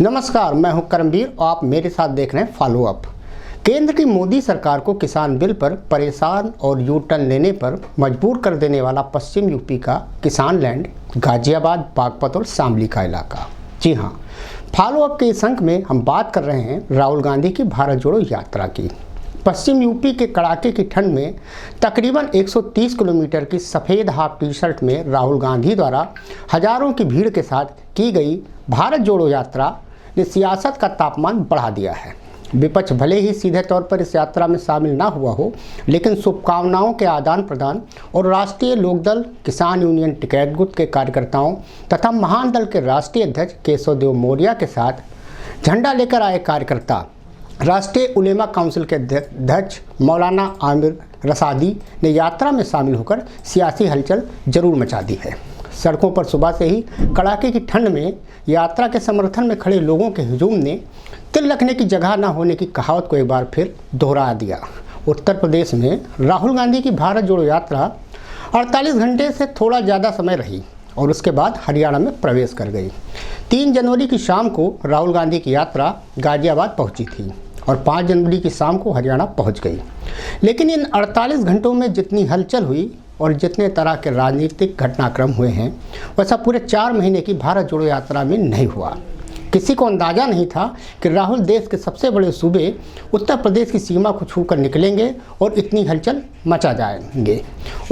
नमस्कार, मैं हूं करमवीर और आप मेरे साथ देख रहे हैं फॉलो अप। केंद्र की मोदी सरकार को किसान बिल पर परेशान और यू टर्न लेने पर मजबूर कर देने वाला पश्चिम यूपी का किसान लैंड गाजियाबाद, बागपत और शामली का इलाका। जी हां, फॉलो अप के इस अंक में हम बात कर रहे हैं राहुल गांधी की भारत जोड़ो यात्रा की। पश्चिम यूपी के कड़ाके की ठंड में तकरीबन 130 किलोमीटर की सफ़ेद हाफ टी शर्ट में राहुल गांधी द्वारा हजारों की भीड़ के साथ की गई भारत जोड़ो यात्रा ने सियासत का तापमान बढ़ा दिया है। विपक्ष भले ही सीधे तौर पर इस यात्रा में शामिल ना हुआ हो, लेकिन शुभकामनाओं के आदान प्रदान और राष्ट्रीय लोकदल, किसान यूनियन टिकैत गुट के कार्यकर्ताओं तथा महान दल के राष्ट्रीय अध्यक्ष केशव देव मौर्य के साथ झंडा लेकर आए कार्यकर्ता राष्ट्रीय उलेमा काउंसिल के अध्यक्ष मौलाना आमिर रसादी ने यात्रा में शामिल होकर सियासी हलचल जरूर मचा दी है। सड़कों पर सुबह से ही कड़ाके की ठंड में यात्रा के समर्थन में खड़े लोगों के हुजूम ने तिल रखने की जगह न होने की कहावत को एक बार फिर दोहरा दिया। उत्तर प्रदेश में राहुल गांधी की भारत जोड़ो यात्रा 48 घंटे से थोड़ा ज़्यादा समय रही और उसके बाद हरियाणा में प्रवेश कर गई। 3 जनवरी की शाम को राहुल गांधी की यात्रा गाजियाबाद पहुंची थी और 5 जनवरी की शाम को हरियाणा पहुंच गई। लेकिन इन 48 घंटों में जितनी हलचल हुई और जितने तरह के राजनीतिक घटनाक्रम हुए हैं, वैसा पूरे 4 महीने की भारत जोड़ो यात्रा में नहीं हुआ। किसी को अंदाज़ा नहीं था कि राहुल देश के सबसे बड़े सूबे उत्तर प्रदेश की सीमा को छूकर निकलेंगे और इतनी हलचल मचा जाएंगे।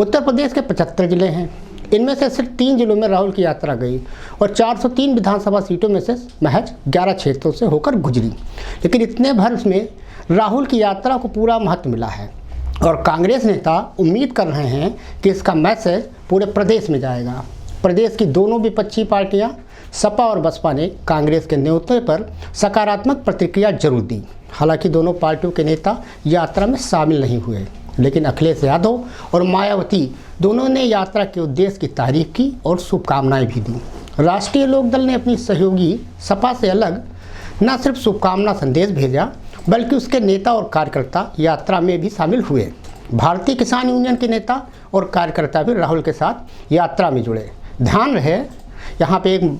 उत्तर प्रदेश के 75 ज़िले हैं, इनमें से सिर्फ 3 जिलों में राहुल की यात्रा गई और 403 विधानसभा सीटों में से महज 11 क्षेत्रों से होकर गुजरी। लेकिन इतने भर में राहुल की यात्रा को पूरा महत्व मिला है और कांग्रेस नेता उम्मीद कर रहे हैं कि इसका मैसेज पूरे प्रदेश में जाएगा। प्रदेश की दोनों विपक्षी पार्टियां सपा और बसपा ने कांग्रेस के न्योते पर सकारात्मक प्रतिक्रिया जरूर दी। हालांकि दोनों पार्टियों के नेता यात्रा में शामिल नहीं हुए, लेकिन अखिलेश यादव और मायावती दोनों ने यात्रा के उद्देश्य की तारीफ की और शुभकामनाएं भी दी। राष्ट्रीय लोकदल ने अपनी सहयोगी सपा से अलग न सिर्फ शुभकामना संदेश भेजा, बल्कि उसके नेता और कार्यकर्ता यात्रा में भी शामिल हुए। भारतीय किसान यूनियन के नेता और कार्यकर्ता भी राहुल के साथ यात्रा में जुड़े। ध्यान रहे, यहाँ पे एक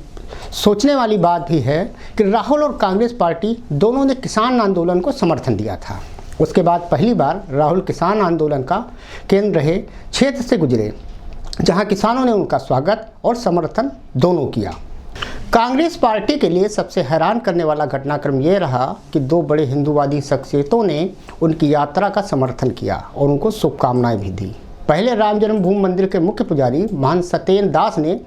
सोचने वाली बात भी है कि राहुल और कांग्रेस पार्टी दोनों ने किसान आंदोलन को समर्थन दिया था। उसके बाद पहली बार राहुल किसान आंदोलन का केंद्र रहे क्षेत्र से गुजरे, जहां किसानों ने उनका स्वागत और समर्थन दोनों किया। कांग्रेस पार्टी के लिए सबसे हैरान करने वाला घटनाक्रम ये रहा कि 2 बड़े हिंदूवादी शख्सियतों ने उनकी यात्रा का समर्थन किया और उनको शुभकामनाएं भी दी। पहले राम जन्मभूमि मंदिर के मुख्य पुजारी महंत सत्येंद्र दास ने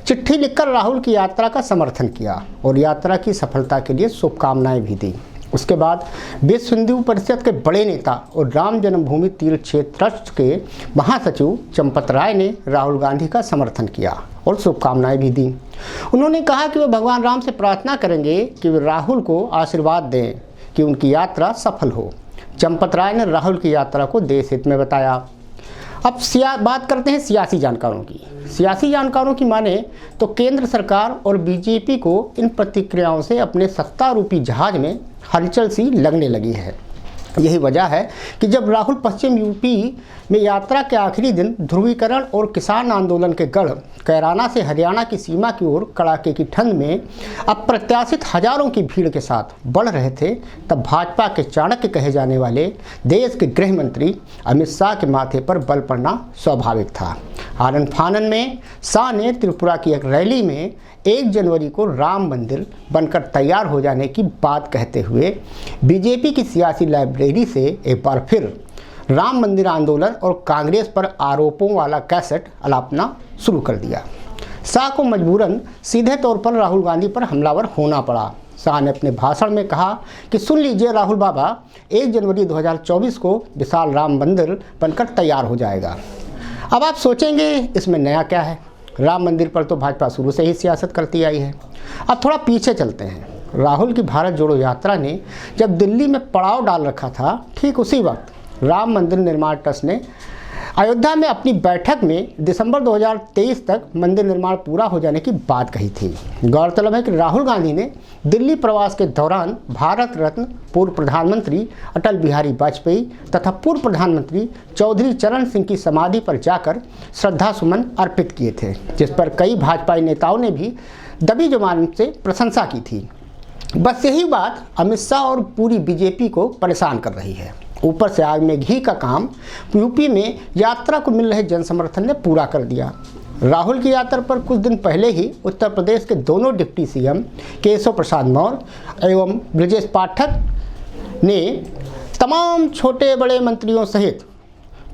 चिट्ठी लिखकर राहुल की यात्रा का समर्थन किया और यात्रा की सफलता के लिए शुभकामनाएं भी दी। उसके बाद विश्व हिंदू परिषद के बड़े नेता और राम जन्मभूमि तीर्थ क्षेत्र ट्रस्ट के महासचिव चंपत राय ने राहुल गांधी का समर्थन किया और शुभकामनाएं भी दी। उन्होंने कहा कि वे भगवान राम से प्रार्थना करेंगे कि वे राहुल को आशीर्वाद दें कि उनकी यात्रा सफल हो। चंपत राय ने राहुल की यात्रा को देश हित में बताया। अब बात करते हैं सियासी जानकारों की। सियासी जानकारों की माने तो केंद्र सरकार और बीजेपी को इन प्रतिक्रियाओं से अपने सत्तारूपी जहाज में हलचल सी लगने लगी है। यही वजह है कि जब राहुल पश्चिम यूपी में यात्रा के आखिरी दिन ध्रुवीकरण और किसान आंदोलन के गढ़ कैराना से हरियाणा की सीमा की ओर कड़ाके की ठंड में अप्रत्याशित हजारों की भीड़ के साथ बढ़ रहे थे, तब भाजपा के चाणक्य कहे जाने वाले देश के गृह मंत्री अमित शाह के माथे पर बल पड़ना स्वाभाविक था। आनन फानन में शाह ने त्रिपुरा की एक रैली में 1 जनवरी को राम मंदिर बनकर तैयार हो जाने की बात कहते हुए बीजेपी की सियासी लाइब्रेरी से एक बार फिर राम मंदिर आंदोलन और कांग्रेस पर आरोपों वाला कैसेट अलापना शुरू कर दिया। शाह को मजबूरन सीधे तौर पर राहुल गांधी पर हमलावर होना पड़ा। शाह ने अपने भाषण में कहा कि सुन लीजिए राहुल बाबा, 1 जनवरी 2024 को विशाल राम मंदिर बनकर तैयार हो जाएगा। अब आप सोचेंगे इसमें नया क्या है? राम मंदिर पर तो भाजपा शुरू से ही सियासत करती आई है। अब थोड़ा पीछे चलते हैं। राहुल की भारत जोड़ो यात्रा ने जब दिल्ली में पड़ाव डाल रखा था, ठीक उसी वक्त राम मंदिर निर्माण ट्रस्ट ने अयोध्या में अपनी बैठक में दिसंबर 2023 तक मंदिर निर्माण पूरा हो जाने की बात कही थी। गौरतलब है कि राहुल गांधी ने दिल्ली प्रवास के दौरान भारत रत्न पूर्व प्रधानमंत्री अटल बिहारी वाजपेयी तथा पूर्व प्रधानमंत्री चौधरी चरण सिंह की समाधि पर जाकर श्रद्धासुमन अर्पित किए थे, जिस पर कई भाजपाई नेताओं ने भी दबी जुबान से प्रशंसा की थी। बस यही बात अमित शाह और पूरी बीजेपी को परेशान कर रही है। ऊपर से आग में घी का काम यूपी में यात्रा को मिल रहे जन समर्थन ने पूरा कर दिया। राहुल की यात्रा पर कुछ दिन पहले ही उत्तर प्रदेश के दोनों डिप्टी सीएम केशव प्रसाद मौर्य एवं ब्रजेश पाठक ने तमाम छोटे बड़े मंत्रियों सहित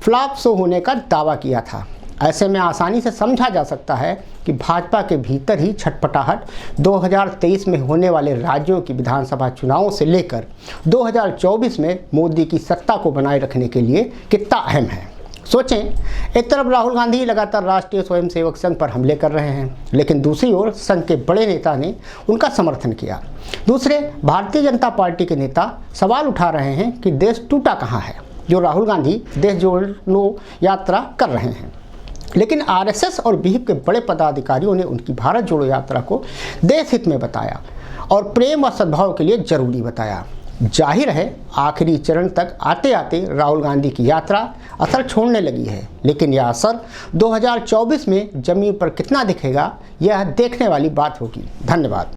फ्लॉप शो होने का दावा किया था। ऐसे में आसानी से समझा जा सकता है कि भाजपा के भीतर ही छटपटाहट 2023 में होने वाले राज्यों की विधानसभा चुनावों से लेकर 2024 में मोदी की सत्ता को बनाए रखने के लिए कितना अहम है। सोचें, एक तरफ राहुल गांधी लगातार राष्ट्रीय स्वयंसेवक संघ पर हमले कर रहे हैं, लेकिन दूसरी ओर संघ के बड़े नेता ने उनका समर्थन किया। दूसरे, भारतीय जनता पार्टी के नेता सवाल उठा रहे हैं कि देश टूटा कहाँ है, जो राहुल गांधी देश जोड़ो यात्रा कर रहे हैं। लेकिन आरएसएस और बीजेपी के बड़े पदाधिकारियों ने उनकी भारत जोड़ो यात्रा को देश हित में बताया और प्रेम और सद्भाव के लिए जरूरी बताया। जाहिर है, आखिरी चरण तक आते आते राहुल गांधी की यात्रा असर छोड़ने लगी है, लेकिन यह असर 2024 में जमीन पर कितना दिखेगा, यह देखने वाली बात होगी। धन्यवाद।